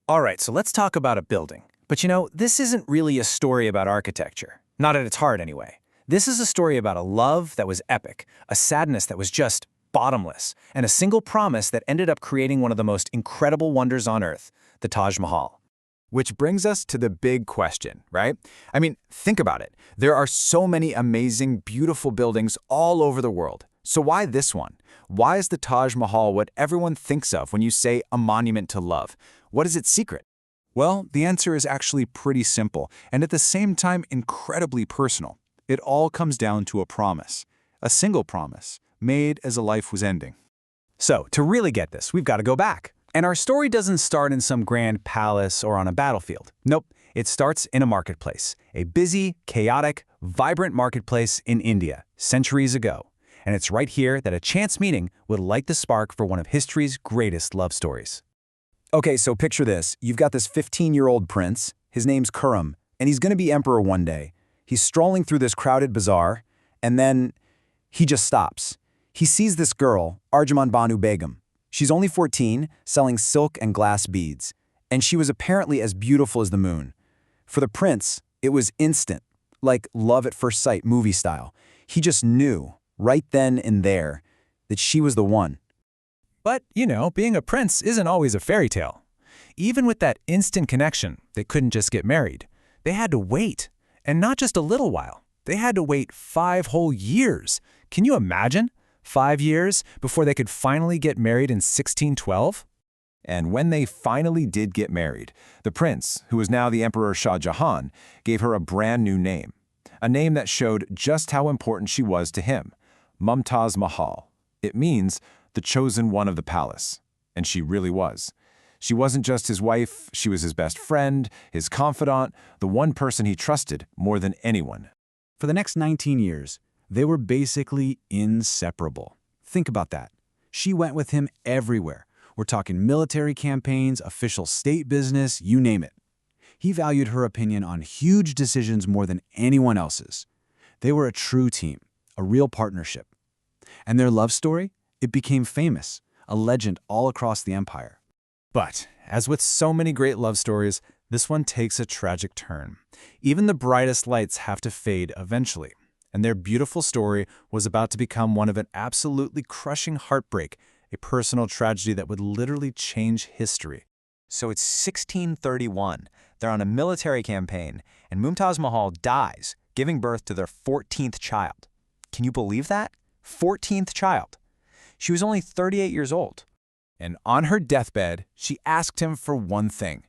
All right, so let's talk about a building. But this isn't really a story about architecture. Not at its heart, anyway. This is a story about a love that was epic, a sadness that was just bottomless, and a single promise that ended up creating one of the most incredible wonders on Earth, the Taj Mahal. Which brings us to the big question, right? I mean, think about it. There are so many amazing, beautiful buildings all over the world. So why this one? Why is the Taj Mahal what everyone thinks of when you say a monument to love? What is its secret? Well, the answer is actually pretty simple, and at the same time incredibly personal. It all comes down to a single promise, made as a life was ending. So, to really get this, we've got to go back. And our story doesn't start in some grand palace or on a battlefield. Nope, it starts in a marketplace, a busy, chaotic, vibrant marketplace in India, centuries ago. And it's right here that a chance meeting would light the spark for one of history's greatest love stories. Okay, so picture this. You've got this 15-year-old prince. His name's Khurram, and he's going to be emperor one day. He's strolling through this crowded bazaar, and then he just stops. He sees this girl, Arjumand Banu Begum. She's only 14, selling silk and glass beads, and she was apparently as beautiful as the moon. For the prince, it was instant, like love at first sight, movie style. He just knew, right then and there, that she was the one. But, being a prince isn't always a fairy tale. Even with that instant connection, they couldn't just get married. They had to wait, and not just a little while. They had to wait 5 whole years. Can you imagine? 5 years before they could finally get married in 1612? And when they finally did get married, the prince, who was now the Emperor Shah Jahan, gave her a brand new name. A name that showed just how important she was to him, Mumtaz Mahal. It means the chosen one of the palace. And she really was. She wasn't just his wife, she was his best friend, his confidant, the one person he trusted more than anyone. For the next 19 years, they were basically inseparable. Think about that. She went with him everywhere. We're talking military campaigns, official state business, you name it. He valued her opinion on huge decisions more than anyone else's. They were a true team, a real partnership. And their love story? It became famous, a legend all across the empire. But, as with so many great love stories, this one takes a tragic turn. Even the brightest lights have to fade eventually. And their beautiful story was about to become one of an absolutely crushing heartbreak, a personal tragedy that would literally change history. So it's 1631. They're on a military campaign, and Mumtaz Mahal dies, giving birth to their 14th child. Can you believe that? 14th child. She was only 38 years old. And on her deathbed, she asked him for one thing.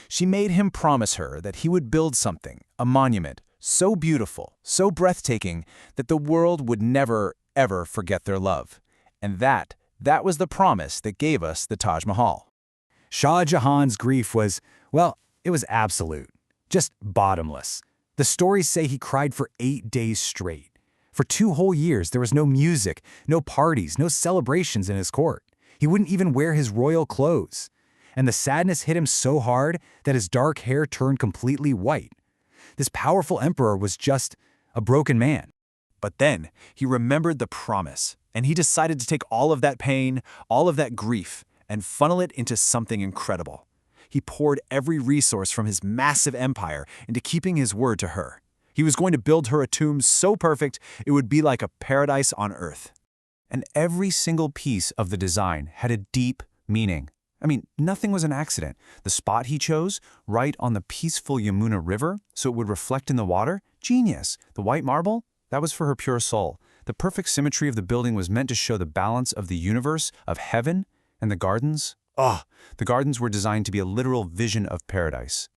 She made him promise her that he would build something, a monument, so beautiful, so breathtaking, that the world would never, ever forget their love. And that was the promise that gave us the Taj Mahal. Shah Jahan's grief was, well, it was absolute, just bottomless. The stories say he cried for 8 days straight. For 2 whole years, there was no music, no parties, no celebrations in his court. He wouldn't even wear his royal clothes. And the sadness hit him so hard that his dark hair turned completely white. This powerful emperor was just a broken man. But then he remembered the promise, and he decided to take all of that pain, all of that grief, and funnel it into something incredible. He poured every resource from his massive empire into keeping his word to her. He was going to build her a tomb so perfect it would be like a paradise on earth. And every single piece of the design had a deep meaning. I mean, nothing was an accident. The spot he chose, right on the peaceful Yamuna River, so it would reflect in the water, genius. The white marble, that was for her pure soul. The perfect symmetry of the building was meant to show the balance of the universe, of heaven, and the gardens. The gardens were designed to be a literal vision of paradise.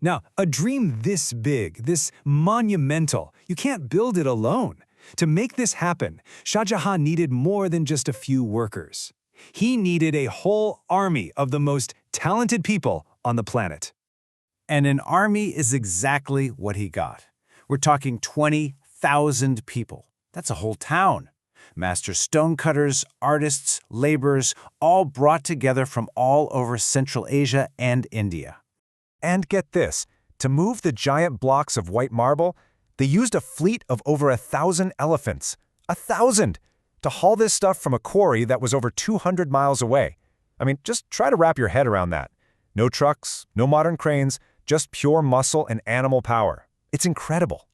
Now, a dream this big, this monumental, you can't build it alone. To make this happen, Shah Jahan needed more than just a few workers. He needed a whole army of the most talented people on the planet. And an army is exactly what he got. We're talking 20,000 people. That's a whole town. Master stonecutters, artists, laborers, all brought together from all over Central Asia and India. And get this, to move the giant blocks of white marble, they used a fleet of over 1,000 elephants. 1,000! To haul this stuff from a quarry that was over 200 miles away. I mean, just try to wrap your head around that. No trucks, no modern cranes, just pure muscle and animal power. It's incredible.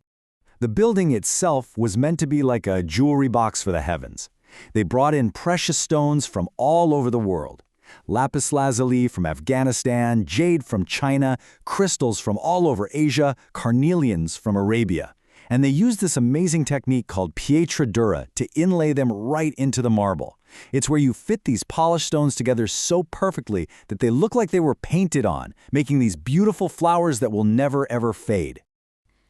The building itself was meant to be like a jewelry box for the heavens. They brought in precious stones from all over the world. Lapis lazuli from Afghanistan, jade from China, crystals from all over Asia, carnelians from Arabia. And they used this amazing technique called pietra dura to inlay them right into the marble. It's where you fit these polished stones together so perfectly that they look like they were painted on, making these beautiful flowers that will never ever fade.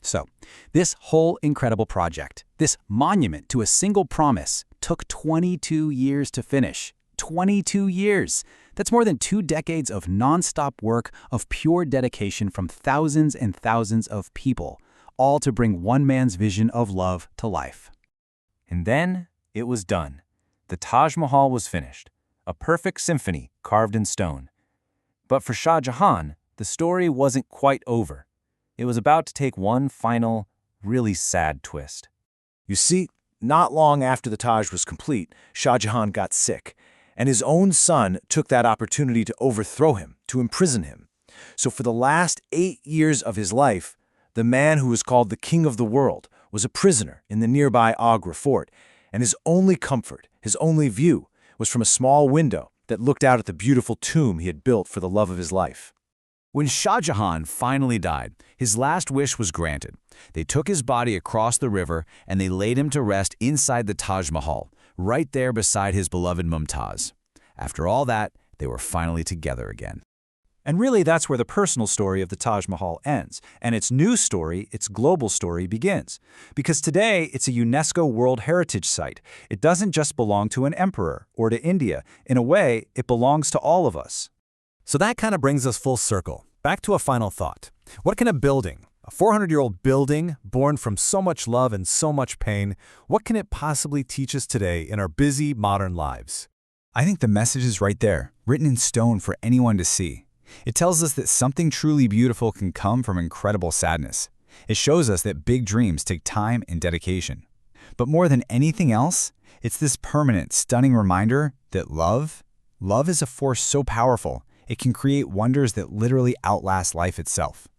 So, this whole incredible project, this monument to a single promise, took 22 years to finish. 22 years! That's more than 2 decades of non-stop work, of pure dedication from thousands and thousands of people, all to bring one man's vision of love to life. And then it was done. The Taj Mahal was finished, a perfect symphony carved in stone. But for Shah Jahan, the story wasn't quite over. It was about to take one final, really sad twist. You see, not long after the Taj was complete, Shah Jahan got sick, and his own son took that opportunity to overthrow him, to imprison him. So for the last 8 years of his life, the man who was called the King of the World was a prisoner in the nearby Agra fort, and his only comfort, his only view, was from a small window that looked out at the beautiful tomb he had built for the love of his life. When Shah Jahan finally died, his last wish was granted. They took his body across the river and they laid him to rest inside the Taj Mahal, right there beside his beloved Mumtaz. After all that, they were finally together again. And really, that's where the personal story of the Taj Mahal ends, and its new story, its global story, begins. Because today, it's a UNESCO World Heritage Site. It doesn't just belong to an emperor or to India. In a way, it belongs to all of us. So that kind of brings us full circle. Back to a final thought. What can a building, a 400-year-old building, born from so much love and so much pain, what can it possibly teach us today in our busy, modern lives? I think the message is right there, written in stone for anyone to see. It tells us that something truly beautiful can come from incredible sadness. It shows us that big dreams take time and dedication. But more than anything else, it's this permanent, stunning reminder that love is a force so powerful, it can create wonders that literally outlast life itself.